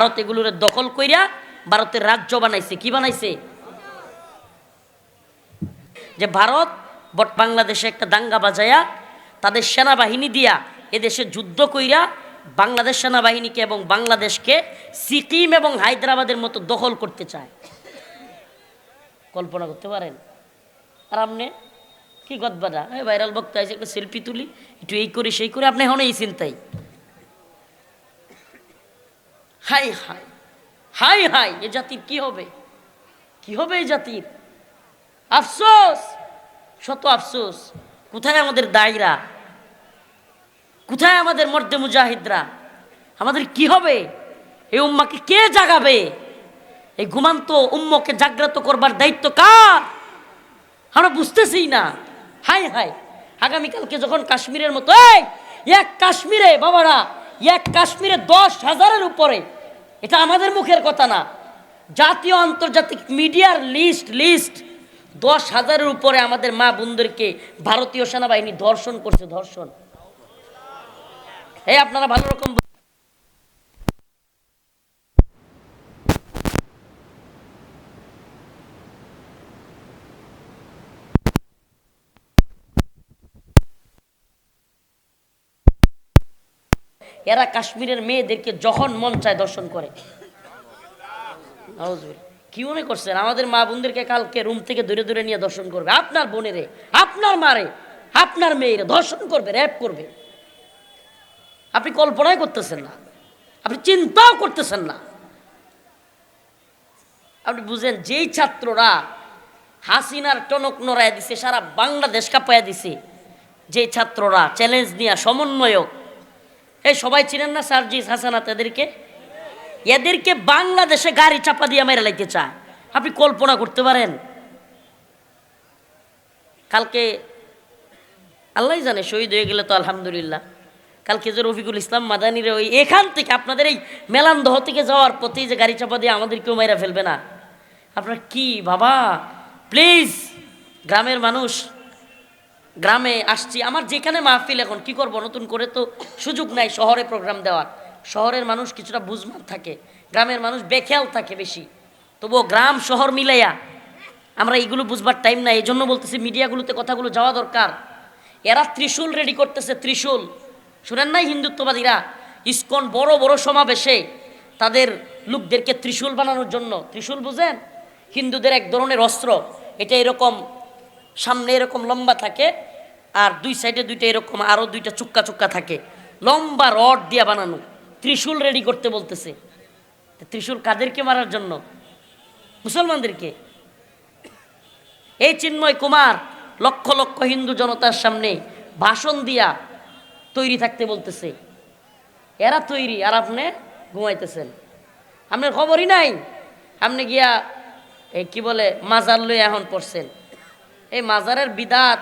ভারত এগুলোর দখল কইরা ভারতের রাজ্য বানাইছে। কি বানাইছে? যে ভারত বাংলাদেশে একটা দাঙ্গা বাজায়া তাদের সেনাবাহিনী দিয়া এদেশে যুদ্ধ কইরা বাংলাদেশ সেনাবাহিনীকে এবং বাংলাদেশকে সিকিম এবং হায়দ্রাবাদের মতো দখল করতে চায়। কল্পনা করতে পারেন? আর আপনি কি গদবাদা ভাইরাল বক্তা আছে, একটা সেলফি তুলি, একটু এই করি সেই করে, আপনি এখন এই চিন্তাই। হাই হাই হাই হাই, এ জাতির কি হবে? কি হবে এই জাতির? আফসোস, শত আফসোস। কোথায় আমাদের দায়রা? কোথায় আমাদের মর্দে মুজাহিদরা? আমাদের কি হবে? এই উম্মাকে কে জাগাবে? এই ঘুমান্ত উম্মকে জাগ্রত করবার দায়িত্ব কার? আমরা বুঝতেছি না। হাই হাই, আগামীকালকে যখন কাশ্মীরের মতো এক কাশ্মীরে বাবারা, এক কাশ্মীরে 10,000-এর উপরে, এটা আমাদের মুখের কথা না, জাতীয় আন্তর্জাতিক মিডিয়ার লিস্ট 10,000-এর উপরে আমাদের মা বোনদেরকে ভারতীয় সেনাবাহিনী ধর্ষণ করছে। ধর্ষণ। এই আপনারা ভালো রকম এরা কাশ্মীরের মেয়েদেরকে যখন মন চায় দর্শন করে। কি মনে করছেন আমাদের মা বোনদেরকে কালকে রুম থেকে ধরে ধরে নিয়ে দর্শন করবে? আপনার বোনেরে, আপনার মারে, আপনার মেয়েরে দর্শন করবে, র্যাপ করবে। আপনি কল্পনাই করতেছেন না, আপনি চিন্তাও করতেছেন না। আপনি বুঝেন, যেই ছাত্ররা হাসিনার টনক নড়াইয়া দিছে, সারা বাংলাদেশ কাঁপাইয়া দিছে, যে ছাত্ররা চ্যালেঞ্জ নিয়ে সমন্বয়ক, এই সবাই চিনেন না সার্জিস হাসানাত, এদেরকে বাংলাদেশে গাড়ি চাপা দিয়ে মেরে লাইতে চায়। আপনি কল্পনা করতে পারেন? কালকে আল্লাহ জানে, শহীদ হয়ে গেলে তো আলহামদুলিল্লাহ। কালকে যে রফিকুল ইসলাম মাদানির ওই এখান থেকে আপনাদের এই মেলান্দহ থেকে যাওয়ার পথেই যে গাড়ি চাপা দিয়ে আমাদেরকেও মেরা ফেলবে না, আপনার কি বাবা? প্লিজ, গ্রামের মানুষ, গ্রামে আসছি, আমার যেখানে মাহফিল, এখন কি করব, নতুন করে তো সুযোগ নাই শহরে প্রোগ্রাম দেওয়ার। শহরের মানুষ কিছুটা বুঝমান থাকে, গ্রামের মানুষ বেখেয়াল থাকে বেশি। তবুও গ্রাম শহর মিলাইয়া আমরা এইগুলো বুঝবার টাইম নাই। এই জন্য বলতেছি মিডিয়াগুলোতে কথাগুলো যাওয়া দরকার। এরা ত্রিশূল রেডি করতেছে, ত্রিশূল। শুনেন নাই হিন্দুত্ববাদীরা ইসকন বড় বড় সমাবেশে তাদের লোকদেরকে ত্রিশূল বানানোর জন্য, ত্রিশূল বুঝেন? হিন্দুদের এক ধরনের অস্ত্র, এটা এরকম সামনে এরকম লম্বা থাকে, আর দুই সাইডে দুইটা এরকম আরও দুইটা চুক্কা চুক্কা থাকে, লম্বা রড দিয়া বানানো। ত্রিশূল রেডি করতে বলতেছে। ত্রিশূল কাদেরকে মারার জন্য? মুসলমানদেরকে। এই চিন্ময় কুমার লক্ষ লক্ষ হিন্দু জনতার সামনে ভাষণ দিয়া তৈরি থাকতে বলতেছে। এরা তৈরি, আর আপনি ঘুমাইতেছেন, আপনার খবরই নাই। আপনি গিয়া কি বলে মাজার লয়ে এখন পড়ছেন। এই মাজারের বিদাত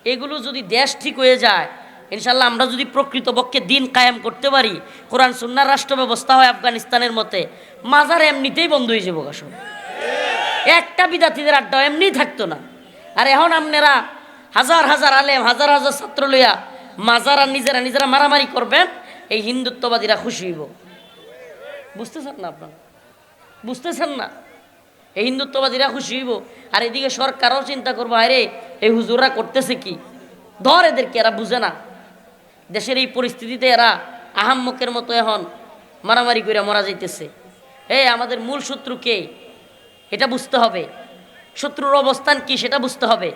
এগুলো যদি দেশ ঠিক হয়ে যায়, ইনশাল্লাহ আমরা যদি প্রকৃতপক্ষে দিন কায়েম করতে পারি, কোরআন সুন্নাহর রাষ্ট্র ব্যবস্থা হয় আফগানিস্তানের মতে, মাজার এমনিতেই বন্ধ হয়ে যাবো। আসল একটা বিদাতিদের আড্ডা এমনিই থাকতো না। আর এখন আপনারা হাজার হাজার আলেম, হাজার হাজার ছাত্র লইয়া মাজার আর নিজেরা নিজেরা মারামারি করবেন, এই হিন্দুত্ববাদীরা খুশি হইব। বুঝতেছেন না আপনারা? বুঝতেছেন না? এই হিন্দুত্ববাদীরা খুশি হইব, আর এদিকে সরকারও চিন্তা করবো, আরে এই হুজুররা করতেছে কি, ধর এদেরকে। এরা বুঝে না দেশের এই পরিস্থিতিতে এরা আহাম্মকের মতো এখন মারামারি করে মরা যাইতেছে। আমাদের মূল শত্রু কে এটা বুঝতে হবে, শত্রুর অবস্থান কি সেটা বুঝতে হবে।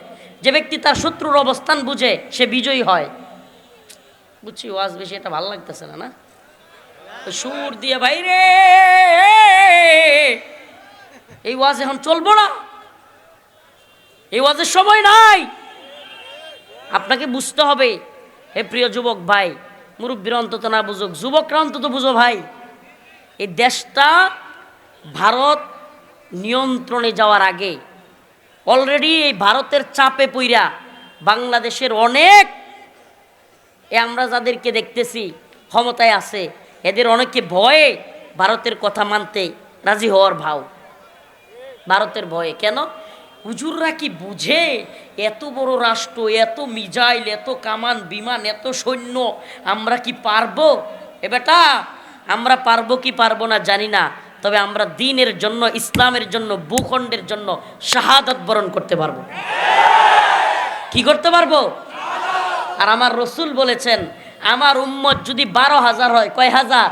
যে ব্যক্তি তার শত্রুর অবস্থান বুঝে সে বিজয়ী হয়। বুঝছি ওয়াজ বেশি এটা ভালো লাগতেছে না, না সুর দিয়ে বাইরে এই ওয়াজ এখন চলবো না, এই ওয়াজের সময় নাই। আপনাকে বুঝতে হবে। হে প্রিয় যুবক ভাই, মুরব্বীরা অন্তত না বুঝুক, যুবকরা অন্তত বুঝো ভাই, এই দেশটা ভারত নিয়ন্ত্রণে যাওয়ার আগে অলরেডি এই ভারতের চাপে পইরা বাংলাদেশের অনেক আমরা যাদেরকে দেখতেছি ক্ষমতায় আছে, এদের অনেকে ভয়ে ভারতের কথা মানতে রাজি হওয়ার ভাও। ভারতের ভয়ে কেন? হুজুররা কি বুঝে এত বড় রাষ্ট্র, এত মিজাইল, এত কামান বিমান, এত সৈন্য আমরা কি পারবো? এ বেটা, আমরা পারবো কি পারবো না জানি না, তবে আমরা দ্বীনের জন্য, ইসলামের জন্য, ভূখণ্ডের জন্য শাহাদাত বরণ করতে পারবো। কি করতে পারবো? আর আমার রসুল বলেছেন, আমার উম্মত যদি 12,000 হয়, কয় হাজার?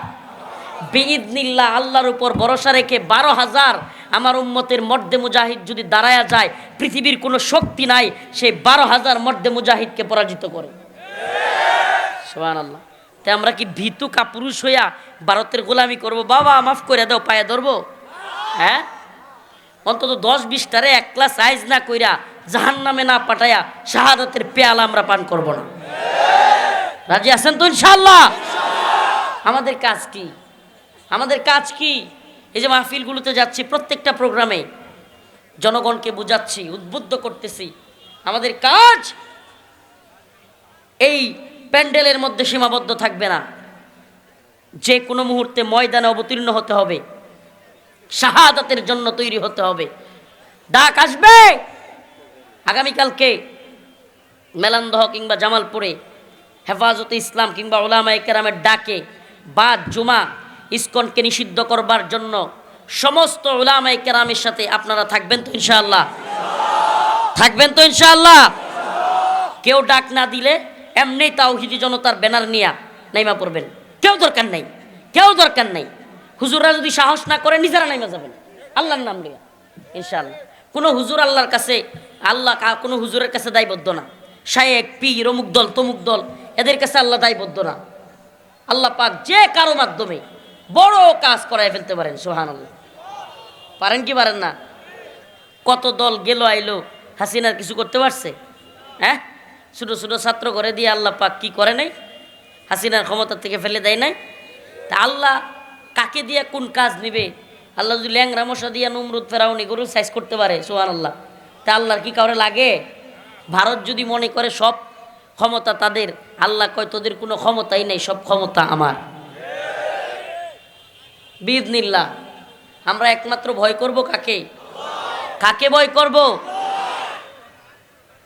বিইذনিল্লাহ, আল্লাহর উপর ভরসা রেখে 12,000 আমার উম্মতের মর্দে মুজাহিদ যদি দাঁড়ায়া যায়, পৃথিবীর কোনো শক্তি নাই সেই 12,000 মর্দে মুজাহিদকে পরাজিত করে। সুবহানাল্লাহ। তাই আমরা কি ভীতু কাপুরুষ হইয়া ভারতের গোলামি করব? বাবা মাফ করে দাও, পায়ে ধরবো? হ্যাঁ, অন্তত 10-20টারে এক ক্লাস সাইজ না কইরা জাহান্নামে না পাঠাইয়া শাহাদাতের পেয়ালা আমরা পান করব না। রাজি আছেন তো ইনশাআল্লাহ? আমাদের কাজ কি? আমাদের কাজ কি? এই যে মাহফিলগুলোতে যাচ্ছি, প্রত্যেকটা প্রোগ্রামে জনগণকে বুঝাচ্ছি, উদ্বুদ্ধ করতেছি। আমাদের কাজ এই প্যান্ডেলের মধ্যে সীমাবদ্ধ থাকবে না, যে কোনো মুহূর্তে ময়দানে অবতীর্ণ হতে হবে, শাহাদাতের জন্য তৈরি হতে হবে। ডাক আসবে আগামীকালকে মেলান্দহ কিংবা জামালপুরে হেফাজতে ইসলাম কিংবা উলামায়ে কেরামের ডাকে বাদ জুমা ইসকনকে নিষিদ্ধ করবার জন্য সমস্ত উলামায়ে কেরামের সাথে আপনারা থাকবেন তো ইনশাআল্লাহ? থাকবেন তো ইনশাআল্লাহ? কেউ ডাক না দিলে এমনি তাওহীদি জনতার ব্যানার নিয়ে নাইমা পড়বেন, কেউ দরকার নাই, কেউ দরকার নাই। হুজুররা যদি সাহস না করে নিজেরা নাইমা যাবেন আল্লাহর নাম নিয়ে ইনশাআল্লাহ। কোনো হুজুর আল্লাহর কাছে, আল্লাহ কোনো হুজুরের কাছে দায়বদ্ধ না। শায়েখ, পীর, অমুক দল তমুক দল, এদের কাছে আল্লাহ দায়বদ্ধ না। আল্লাহ পাক যে কারো মাধ্যমে বড় কাজ করায় ফেলতে পারেন। সুবহানাল্লাহ। পারেন কি পারেন না? কত দল গেল আইলো, হাসিনার কিছু করতে পারছে? হ্যাঁ, ছোটো ছোটো ছাত্র করে দিয়ে আল্লাহ পাক কি করে নাই? হাসিনার ক্ষমতা থেকে ফেলে দেয় নাই? তা আল্লাহ কাকে দিয়া কোন কাজ নিবে? আল্লাহ যদি ল্যাংরা মশা দিয়া নমরুদ ফেরাউন এগুলো সাইজ করতে পারে, সুবহানাল্লাহ, তা আল্লাহর কি কাউরে লাগে? ভারত যদি মনে করে সব ক্ষমতা তাদের, আল্লাহ কয় তোদের কোনো ক্ষমতাই নেই, সব ক্ষমতা আমার। বিইذনিল্লাহ। আমরা একমাত্র ভয় করব কাকে? কাকে ভয় করব?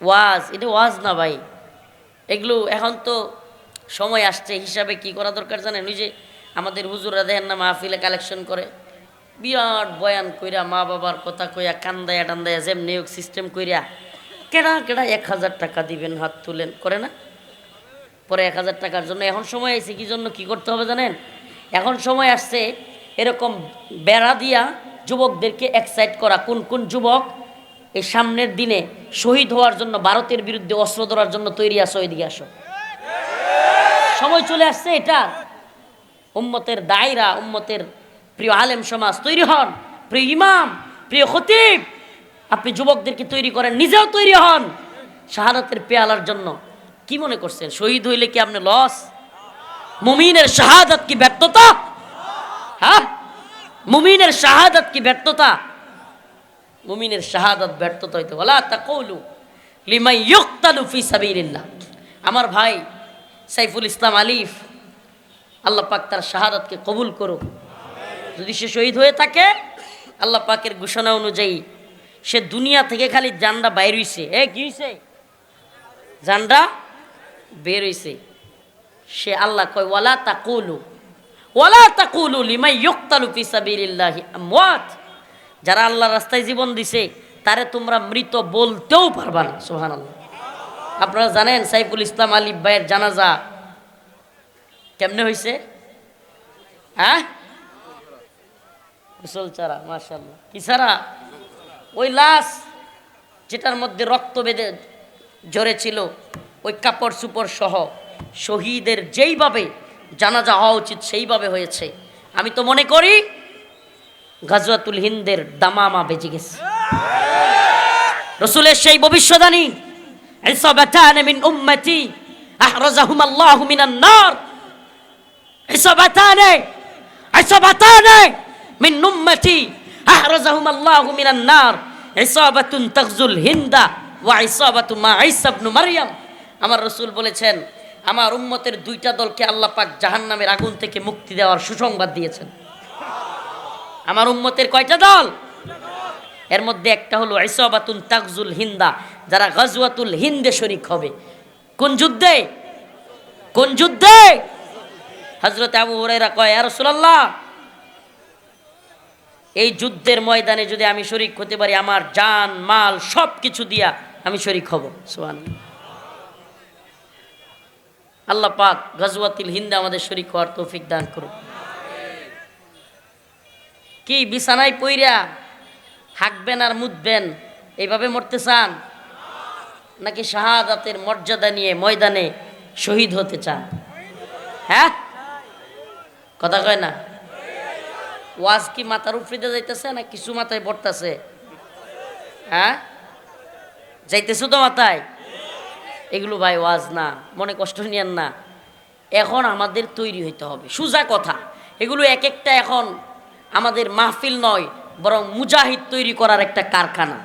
ওয়াজ, এটা ওয়াজ না ভাই, এগুলো এখন তো সময় আসছে হিসাবে কি করা দরকার জানেন? ওই যে আমাদের হুজুররা দেখেন না মাহফিলে কালেকশন করে, বিরাট বয়ান কইরা মা বাবার কথা কইয়া কান্দায়া টান্দায়া যেমনি হোক সিস্টেম কইরা কেডা কেডা 1,000 টাকা দিবেন, হাত তুলেন, করে না? পরে 1,000 টাকার জন্য এখন সময় আসছে কি জন্য কি করতে হবে জানেন? এখন সময় আসছে এরকম বেড়া দিয়া যুবকদেরকে এক্সাইট করা। কোন কোন যুবক এই সামনের দিনে শহীদ হওয়ার জন্য, ভারতের বিরুদ্ধে অস্ত্র ধরার জন্য তৈরি আসো, এদিকে আসো। সময় চলে আসছে এটা। উম্মতের দায়রা, উম্মতের প্রিয় আলেম সমাজ তৈরি হন, প্রিয় ইমাম, প্রিয় খতিব, আপনি যুবকদেরকে তৈরি করেন, নিজেও তৈরি হন শাহাদাতের পেয়ালার জন্য। কি মনে করছেন শহীদ হইলে কি আপনি লস? মুমিনের শাহাদাত কি ব্যর্থতা? হ্যাঁ, মুমিনের শাহাদাত কি ব্যর্থতা? মুমিনের শাহাদাত ব্যর্থতা হইতে ওয়ালা তাকুলু লিমান ইউকতালু ফি সাবিলিল্লাহ। আমার ভাই সাইফুল ইসলাম আলিফ, আল্লাহ পাক তার শাহাদাতকে কবুল করুক। যদি সে শহীদ হয়ে থাকে, আল্লাহ পাকের ঘোষণা অনুযায়ী সে দুনিয়া থেকে খালি জানডা বাইর হইছে। কি হইছে? জানডা বের হইছে। সে আল্লাহ কয় ওয়ালা তাকুলু লিমান ইউকতালু ফি সাবিলিল্লাহি আমওয়াত। যারা আল্লাহর রাস্তায় জীবন দিছে তারে তোমরা মৃত বলতেও পারবা না। সুবহানাল্লাহ। আপনারা জানেন সাইফুল ইসলাম আলিফ ভাইয়ের জানাজা কেমনে হয়েছে? হ্যাঁ, গোসল ছাড়া। মাশাআল্লাহ। কি ছাড়া? ওই লাশ যেটার মধ্যে রক্ত বেঁধে ঝরেছিল, ওই কাপড় চুপড় সহ শহীদের যেইভাবে জানাজা হওয়া উচিত সেইভাবে হয়েছে। আমি তো মনে করি গাজওয়াতুল হিন্দের দামামা বেজে গেছে। রাসূলের সেই ভবিষ্যদ্বাণী, ইসাবাতান মিন উম্মতি আহরাজাহুমাল্লাহু মিনান নার, ইসাবাতান মিন উম্মতি আহরাজাহুমাল্লাহু মিনান নার, ইসাবাতুন তাগজুল হিন্দা ওয়া ইসাবাতু মা ঈসা ইবনে মারইয়াম। আমার রাসূল বলেছেন, আমার উম্মতের দুইটা দলকে আল্লাহ পাক জাহান্নামের আগুন থেকে মুক্তি দেওয়ার সুসংবাদ দিয়েছেন। আমার উম্মতের কয়টা দল? এর মধ্যে একটা হলো ইসাবাতুন তাগজুল হিন্দা, যারা গাজওয়াতুল হিন্দে শরীক হবে। কোন যুদ্ধে? কোন যুদ্ধে? হযরত আবু হুরায়রা কয়, ইয়া রাসূলুল্লাহ, এই যুদ্ধের ময়দানে যদি আমি শরীক হতে পারি, আমার জান মাল সব কিছু দিয়া আমি শরীক হব। সুবহানাল্লাহ। আল্লাহ পাক গাজওয়াতুল হিন্দে আমাদের শরীক হওয়ার তৌফিক দান করুন। কি বিছানায় পইরা হাঁকবেন আর মুতবেন, এইভাবে মরতে চান, নাকি শাহাদাতের মর্যাদা নিয়ে ময়দানে শহীদ হতে চান? হ্যাঁ, কথা কয় না। ওয়াজ কি মাথার উপরে যাইতেছে না কিছু মাথায় পড়তেছে? হ্যাঁ, যাইতেছো তো মাথায়। এগুলো ভাই ওয়াজ না, মনে কষ্ট নিয়েন না। এখন আমাদের তৈরি হইতে হবে, সোজা কথা। এগুলো এক একটা এখন আমাদের মাহফিল নয়, বরং মুজাহিদ তৈরি করার একটা কারখানা।